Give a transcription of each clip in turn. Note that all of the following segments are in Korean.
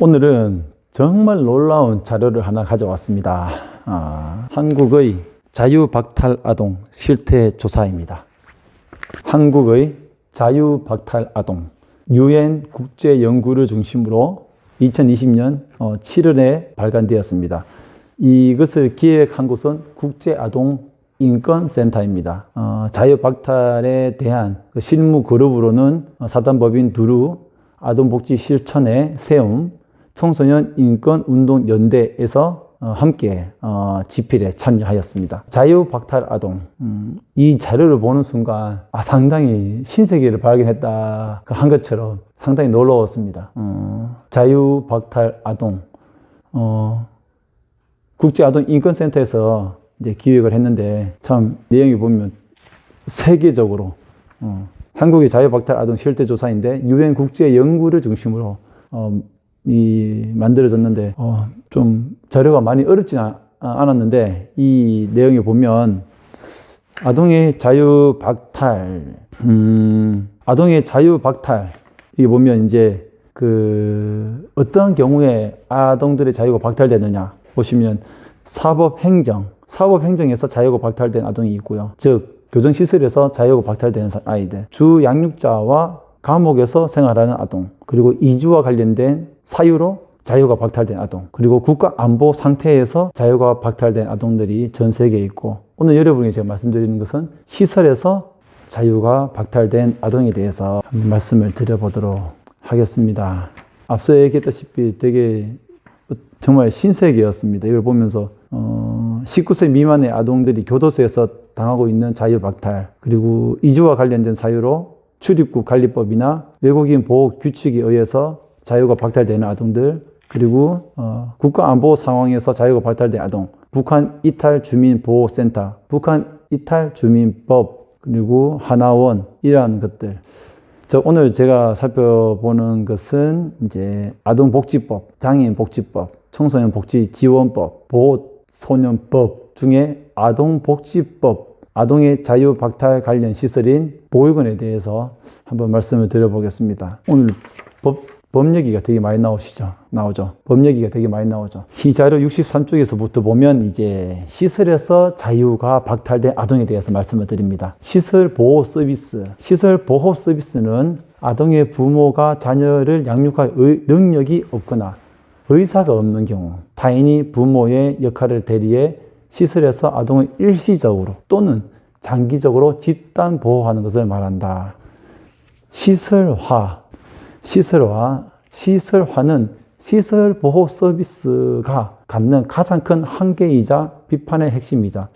오늘은 정말 놀라운 자료를 하나 가져왔습니다. 한국의 자유박탈아동 실태조사입니다. 한국의 자유박탈아동 UN 국제연구를 중심으로 2020년 7월에 발간되었습니다. 이것을 기획한 곳은 국제아동인권센터입니다. 자유박탈에 대한 실무 그룹으로는 사단법인 두루, 아동복지실천의 세움, 청소년인권운동연대에서 함께 집필에 참여하였습니다. 자유박탈아동, 이 자료를 보는 순간 상당히 신세계를 발견했다 한 것처럼 상당히 놀라웠습니다. 자유박탈아동, 국제아동인권센터에서 이제 기획을 했는데 참 내용이 보면 세계적으로 한국의 자유박탈아동 실태조사인데 UN 국제연구를 중심으로 만들어졌는데 좀 자료가 많이 어렵지는 않았는데 이 내용에 보면 아동의 자유박탈, 이게 보면 이제 어떠한 경우에 아동들의 자유가 박탈되느냐 보시면 사법행정에서 자유가 박탈된 아동이 있고요. 즉 교정시설에서 자유가 박탈되는 아이들, 주 양육자와 감옥에서 생활하는 아동, 그리고 이주와 관련된 사유로 자유가 박탈된 아동, 그리고 국가 안보 상태에서 자유가 박탈된 아동들이 전 세계에 있고, 오늘 여러분에게 제가 말씀드리는 것은 시설에서 자유가 박탈된 아동에 대해서 한번 말씀을 드려보도록 하겠습니다. 앞서 얘기했다시피 되게 정말 신세계였습니다. 이걸 보면서 19세 미만의 아동들이 교도소에서 당하고 있는 자유박탈, 그리고 이주와 관련된 사유로 출입국 관리법이나 외국인 보호 규칙에 의해서 자유가 박탈되는 아동들, 그리고 국가안보 상황에서 자유가 박탈된 아동, 북한 이탈 주민보호센터, 북한 이탈 주민법, 그리고 하나원, 이러한 것들. 오늘 제가 살펴보는 것은 이제 아동복지법, 장애인복지법, 청소년복지지원법, 보호소년법 중에 아동복지법, 아동의 자유박탈 관련 시설인 보육원에 대해서 한번 말씀을 드려보겠습니다. 오늘 법 얘기가 되게 많이 나오죠. 법 얘기가 되게 많이 나오죠. 이 자료 63쪽에서부터 보면 이제 시설에서 자유가 박탈된 아동에 대해서 말씀을 드립니다. 시설보호 서비스는 아동의 부모가 자녀를 양육할 능력이 없거나 의사가 없는 경우, 타인이 부모의 역할을 대리해 시설에서 아동을 일시적으로 또는 장기적으로 집단 보호하는 것을 말한다. 시설화는 시설보호 서비스가 갖는 가장 큰 한계이자 비판의 핵심이다.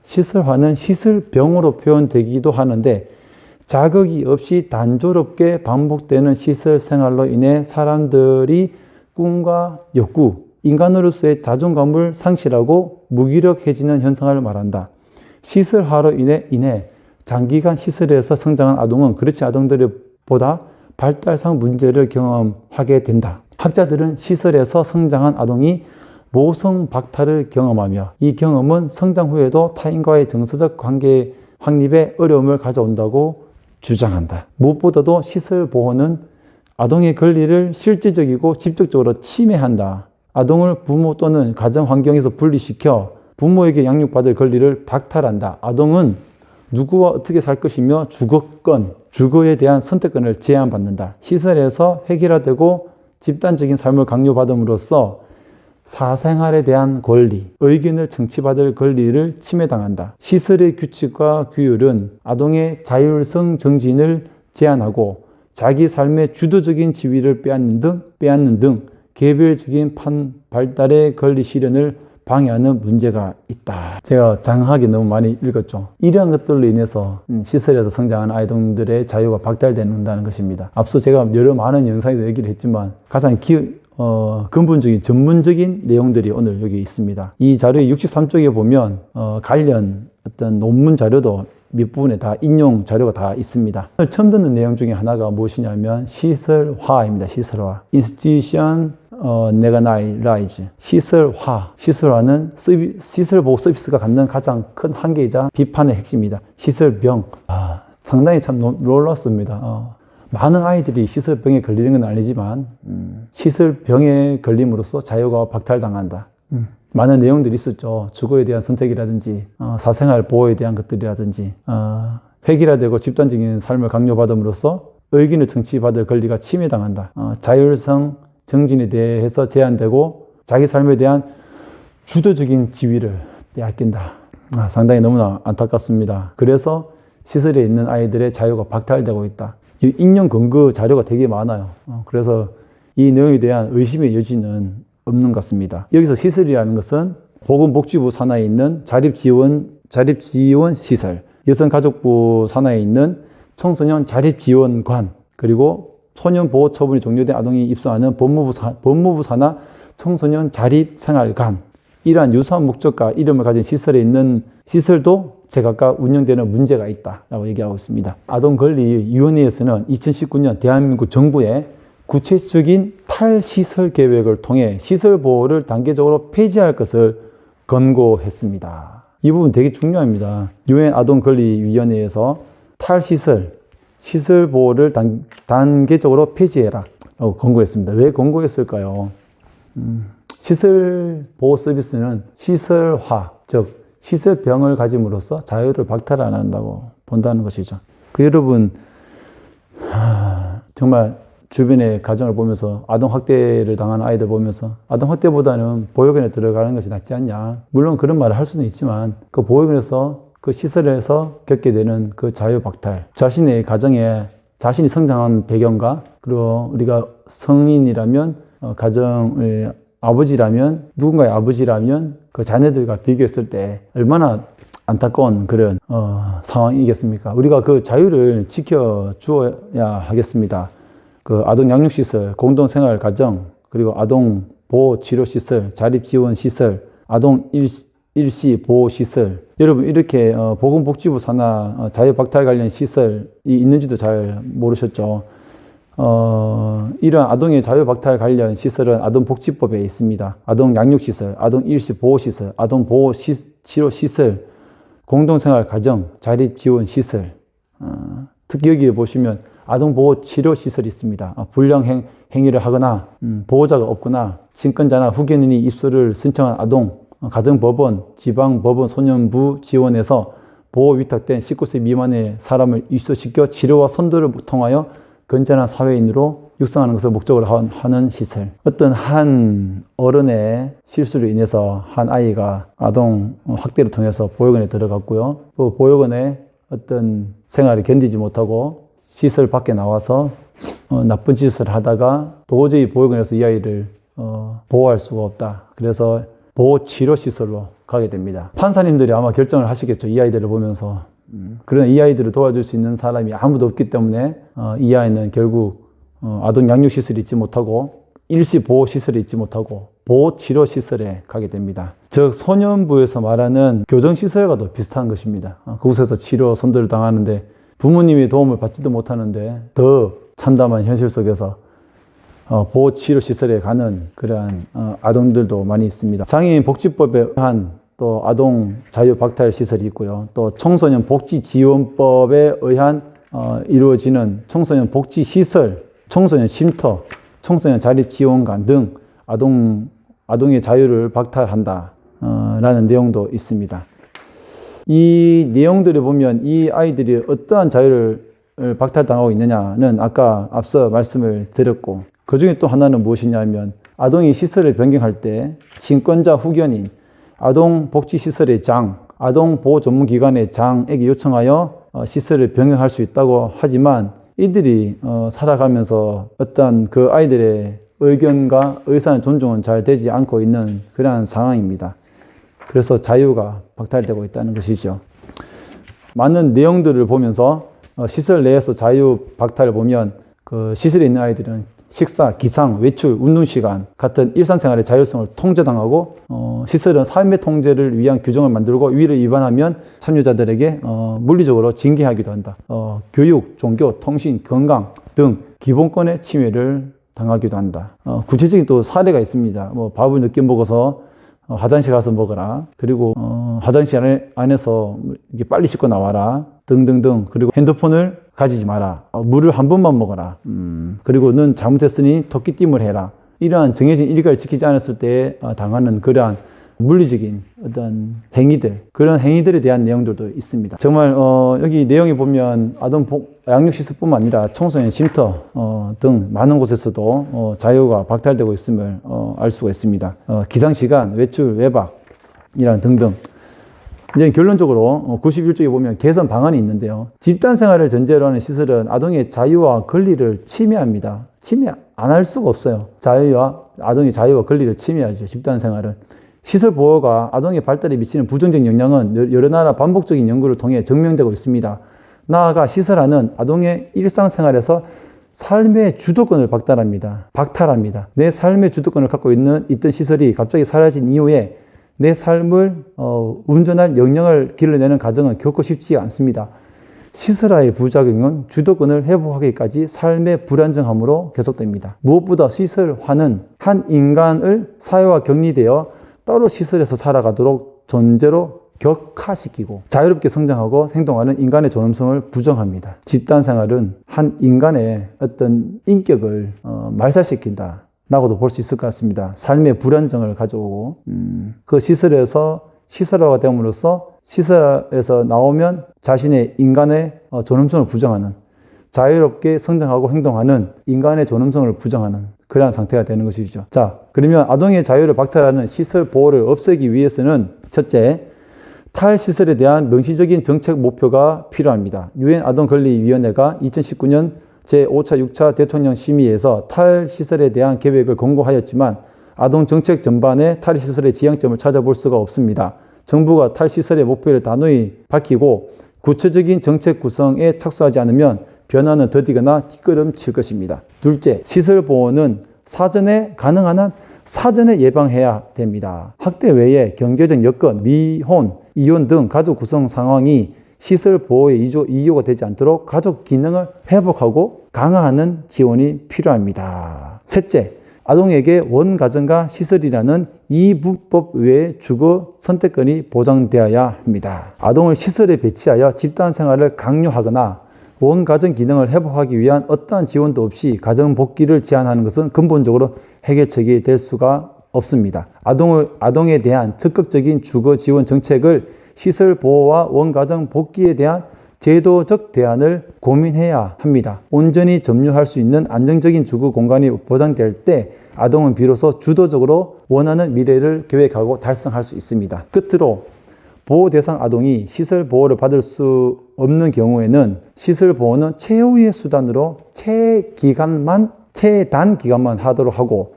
시설화는 시설병으로 표현되기도 하는데 자극이 없이 단조롭게 반복되는 시설 생활로 인해 사람들이 꿈과 욕구, 인간으로서의 자존감을 상실하고 무기력해지는 현상을 말한다. 시설화로 인해 장기간 시설에서 성장한 아동은 그렇지 아동들보다 발달상 문제를 경험하게 된다. 학자들은 시설에서 성장한 아동이 모성 박탈을 경험하며 이 경험은 성장 후에도 타인과의 정서적 관계 확립에 어려움을 가져온다고 주장한다. 무엇보다도 시설 보호는 아동의 권리를 실질적이고 직접적으로 침해한다. 아동을 부모 또는 가정 환경에서 분리시켜 부모에게 양육받을 권리를 박탈한다. 아동은 누구와 어떻게 살 것이며 주거에 대한 선택권을 제한받는다. 시설에서 획일화되고 집단적인 삶을 강요받음으로써 사생활에 대한 권리, 의견을 청취받을 권리를 침해당한다. 시설의 규칙과 규율은 아동의 자율성 정진을 제한하고 자기 삶의 주도적인 지위를 빼앗는 등 개별적인 발달의 권리 실현을 방해하는 문제가 있다. 제가 장하게 너무 많이 읽었죠. 이러한 것들로 인해서 시설에서 성장하는 아이들의 자유가 박탈된다는 것입니다. 앞서 제가 많은 영상에서 얘기를 했지만 가장 근본적인 전문적인 내용들이 오늘 여기 있습니다. 이 자료의 63쪽에 보면 관련 어떤 논문 자료도 몇 부분에 다 인용 자료가 다 있습니다. 오늘 처음 듣는 내용 중에 하나가 무엇이냐면 시설화입니다. 시설화. Institution Negalize. 시설화는 시설보호 서비스가 갖는 가장 큰 한계이자 비판의 핵심이다. 시설병. 상당히 참 놀랐습니다. 많은 아이들이 시설병에 걸리는 건 아니지만 시설병에 걸림으로써 자유가 박탈당한다. 많은 내용들이 있었죠. 주거에 대한 선택이라든지 사생활 보호에 대한 것들이라든지 획일화되고 집단적인 삶을 강요받음으로써 의견을 정치받을 권리가 침해당한다. 자율성 정진에 대해서 제한되고 자기 삶에 대한 주도적인 지위를 빼앗긴다. 상당히 너무나 안타깝습니다. 그래서 시설에 있는 아이들의 자유가 박탈되고 있다. 인용 근거 자료가 되게 많아요. 그래서 이 내용에 대한 의심의 여지는 없는 것 같습니다. 여기서 시설이라는 것은 보건복지부 산하에 있는 자립지원 시설, 여성가족부 산하에 있는 청소년 자립지원관, 그리고 소년보호 처분이 종료된 아동이 입소하는 법무부 산하 청소년 자립생활관, 이러한 유사한 목적과 이름을 가진 시설에 있는 시설도 제각각 운영되는 문제가 있다라고 얘기하고 있습니다. 아동권리위원회에서는 2019년 대한민국 정부의 구체적인 탈시설 계획을 통해 시설 보호를 단계적으로 폐지할 것을 권고했습니다. 이 부분 되게 중요합니다. 유엔 아동권리위원회에서 시설 보호를 단계적으로 폐지해라 라고 권고했습니다. 왜 권고했을까요? 시설 보호 서비스는 시설화, 즉 시설병을 가짐으로써 자유를 박탈 안 한다고 본다는 것이죠. 여러분 정말 주변의 가정을 보면서 아동학대를 당하는 아이들 보면서 아동학대보다는 보육원에 들어가는 것이 낫지 않냐. 물론 그런 말을 할 수는 있지만 그 보육원에서 그 시설에서 겪게 되는 그 자유박탈, 자신의 가정에 자신이 성장한 배경과 그리고 우리가 성인이라면 가정의 아버지라면 누군가의 아버지라면 그 자녀들과 비교했을 때 얼마나 안타까운 그런 상황이겠습니까? 우리가 그 자유를 지켜주어야 하겠습니다. 그 아동 양육시설, 공동생활가정, 그리고 아동 보호치료시설, 자립지원시설, 아동 일시 보호시설. 여러분 이렇게 보건복지부 산하 자유박탈 관련 시설이 있는지도 잘 모르셨죠. 이런 아동의 자유박탈 관련 시설은 아동복지법에 있습니다. 아동 양육시설, 아동 일시 보호시설, 아동 보호치료시설, 공동생활가정, 자립지원시설. 특히 여기에 보시면 아동보호치료시설이 있습니다. 불량 행위를 하거나 보호자가 없거나 친권자나 후견인이 입소를 신청한 아동, 가정법원, 지방법원 소년부 지원에서 보호 위탁된 19세 미만의 사람을 입소시켜 치료와 선도를 통하여 건전한 사회인으로 육성하는 것을 목적으로 하는 시설. 어떤 한 어른의 실수로 인해서 한 아이가 아동 학대를 통해서 보육원에 들어갔고요. 그 보육원의 어떤 생활을 견디지 못하고 시설 밖에 나와서 나쁜 짓을 하다가 도저히 보육원에서 이 아이를 보호할 수가 없다. 그래서 보호치료시설로 가게 됩니다. 판사님들이 아마 결정을 하시겠죠. 이 아이들을 보면서. 그러나 이 아이들을 도와줄 수 있는 사람이 아무도 없기 때문에 이 아이는 결국 아동 양육시설이 있지 못하고 일시 보호시설이 있지 못하고 보호치료시설에 가게 됩니다. 즉 소년부에서 말하는 교정시설과도 비슷한 것입니다. 그곳에서 치료 선도를 당하는데 부모님의 도움을 받지도 못하는데 더 참담한 현실 속에서 보호치료시설에 가는 그러한 아동들도 많이 있습니다. 장애인 복지법에 의한 또 아동 자유박탈 시설이 있고요. 또 청소년 복지지원법에 의한 이루어지는 청소년 복지시설, 청소년 쉼터, 청소년 자립지원관 등 아동의 자유를 박탈한다 라는 내용도 있습니다. 이 내용들을 보면 이 아이들이 어떠한 자유를 박탈당하고 있느냐는 아까 앞서 말씀을 드렸고, 그 중에 또 하나는 무엇이냐면 아동이 시설을 변경할 때 친권자 후견인, 아동복지시설의 장, 아동보호전문기관의 장에게 요청하여 시설을 변경할 수 있다고 하지만 이들이 살아가면서 어떤 그 아이들의 의견과 의사의 존중은 잘 되지 않고 있는 그러한 상황입니다. 그래서 자유가 박탈되고 있다는 것이죠. 많은 내용들을 보면서 시설 내에서 자유 박탈을 보면 그 시설에 있는 아이들은 식사, 기상, 외출, 운동시간 같은 일상생활의 자율성을 통제당하고 시설은 삶의 통제를 위한 규정을 만들고 위를 위반하면 참여자들에게 물리적으로 징계하기도 한다. 교육, 종교, 통신, 건강 등 기본권의 침해를 당하기도 한다. 구체적인 또 사례가 있습니다. 밥을 늦게 먹어서 화장실 가서 먹어라. 그리고 화장실 안에서 이렇게 빨리 씻고 나와라. 등등등. 그리고 핸드폰을 가지지 마라. 물을 한 번만 먹어라. 그리고 넌 잘못했으니 토끼띠을 해라. 이러한 정해진 일과를 지키지 않았을 때 당하는 그러한 물리적인 어떤 행위들, 그런 행위들에 대한 내용들도 있습니다. 정말 여기 내용에 보면 아동 양육시설뿐만 아니라 청소년 쉼터 등 많은 곳에서도 자유가 박탈되고 있음을 알 수가 있습니다. 기상시간, 외출, 외박이란 등등. 이제 결론적으로 91쪽에 보면 개선 방안이 있는데요. 집단 생활을 전제로 하는 시설은 아동의 자유와 권리를 침해합니다. 침해 안 할 수가 없어요. 아동의 자유와 권리를 침해하죠. 집단 생활은. 시설 보호가 아동의 발달에 미치는 부정적 영향은 여러 나라 반복적인 연구를 통해 증명되고 있습니다. 나아가 시설화는 아동의 일상생활에서 삶의 주도권을 박탈합니다. 내 삶의 주도권을 갖고 있던 시설이 갑자기 사라진 이후에 내 삶을 운전할 역량을 길러내는 과정은 결코 쉽지 않습니다. 시설화의 부작용은 주도권을 회복하기까지 삶의 불안정함으로 계속됩니다. 무엇보다 시설화는 한 인간을 사회와 격리되어 따로 시설에서 살아가도록 존재로 격화시키고 자유롭게 성장하고 행동하는 인간의 존엄성을 부정합니다. 집단 생활은 한 인간의 어떤 인격을 말살시킨다 라고도 볼 수 있을 것 같습니다. 삶의 불안정을 가져오고 그 시설화가 됨으로써 시설에서 나오면 자신의 인간의 존엄성을 부정하는, 자유롭게 성장하고 행동하는 인간의 존엄성을 부정하는 그러한 상태가 되는 것이죠. 자, 그러면 아동의 자유를 박탈하는 시설 보호를 없애기 위해서는 첫째, 탈시설에 대한 명시적인 정책 목표가 필요합니다. 유엔 아동권리위원회가 2019년 제5차, 6차 대통령 심의에서 탈시설에 대한 계획을 공고하였지만 아동정책 전반에 탈시설의 지향점을 찾아볼 수가 없습니다. 정부가 탈시설의 목표를 단호히 밝히고 구체적인 정책 구성에 착수하지 않으면 변화는 더디거나 뒷걸음칠 것입니다. 둘째, 시설 보호는 가능한 한 사전에 예방해야 됩니다. 학대 외에 경제적 여건, 미혼, 이혼 등 가족 구성 상황이 시설 보호의 이유가 되지 않도록 가족 기능을 회복하고 강화하는 지원이 필요합니다. 셋째, 아동에게 원가정과 시설이라는 이분법 외의 주거 선택권이 보장되어야 합니다. 아동을 시설에 배치하여 집단 생활을 강요하거나 원가정 기능을 회복하기 위한 어떠한 지원도 없이 가정 복귀를 제한하는 것은 근본적으로 해결책이 될 수가 없습니다. 아동에 대한 적극적인 주거 지원 정책을 시설 보호와 원가정 복귀에 대한 제도적 대안을 고민해야 합니다. 온전히 점유할 수 있는 안정적인 주거 공간이 보장될 때 아동은 비로소 주도적으로 원하는 미래를 계획하고 달성할 수 있습니다. 끝으로 보호 대상 아동이 시설 보호를 받을 수 없는 경우에는 시설 보호는 최후의 수단으로 최단 기간만 하도록 하고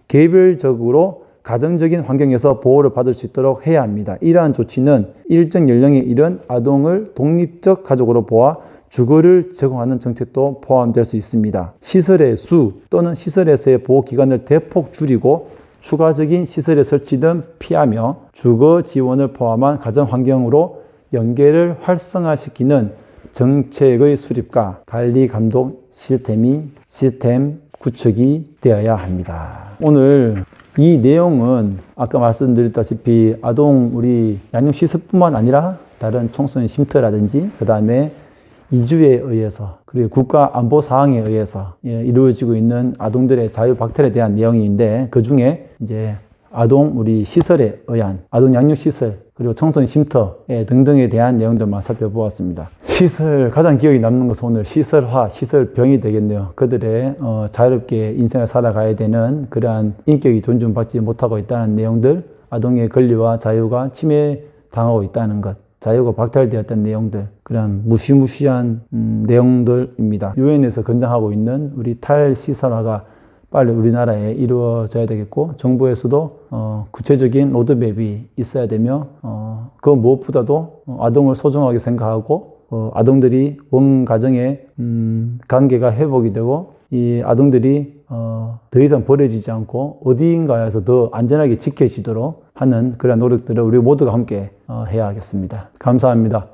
개별적으로 가정적인 환경에서 보호를 받을 수 있도록 해야 합니다. 이러한 조치는 일정 연령에 이른 아동을 독립적 가족으로 보아 주거를 제공하는 정책도 포함될 수 있습니다. 시설의 수 또는 시설에서의 보호 기간을 대폭 줄이고 추가적인 시설의 설치 등 피하며 주거 지원을 포함한 가정 환경으로 연계를 활성화시키는 정책의 수립과 관리 감독 시스템 구축이 되어야 합니다. 오늘 이 내용은 아까 말씀드렸다시피 우리 양육시설뿐만 아니라 다른 청소년 쉼터라든지 그 다음에 이주에 의해서 그리고 국가 안보 사항에 의해서 이루어지고 있는 아동들의 자유 박탈에 대한 내용인데 그 중에 이제 우리 시설에 의한 아동 양육시설 그리고 청소년 쉼터 등등에 대한 내용들만 살펴보았습니다. 가장 기억에 남는 것은 오늘 시설화, 시설병이 되겠네요. 그들의 자유롭게 인생을 살아가야 되는 그러한 인격이 존중받지 못하고 있다는 내용들, 아동의 권리와 자유가 침해당하고 있다는 것, 자유가 박탈되었다는 내용들, 그런 무시무시한 내용들입니다. 유엔에서 권장하고 있는 우리 탈시설화가 빨리 우리나라에 이루어져야 되겠고 정부에서도 구체적인 로드맵이 있어야 되며 그 무엇보다도 아동을 소중하게 생각하고 아동들이 원가정의 관계가 회복이 되고 이 아동들이 더 이상 버려지지 않고 어디인가에서 더 안전하게 지켜지도록 하는 그런 노력들을 우리 모두가 함께 해야 하겠습니다. 감사합니다.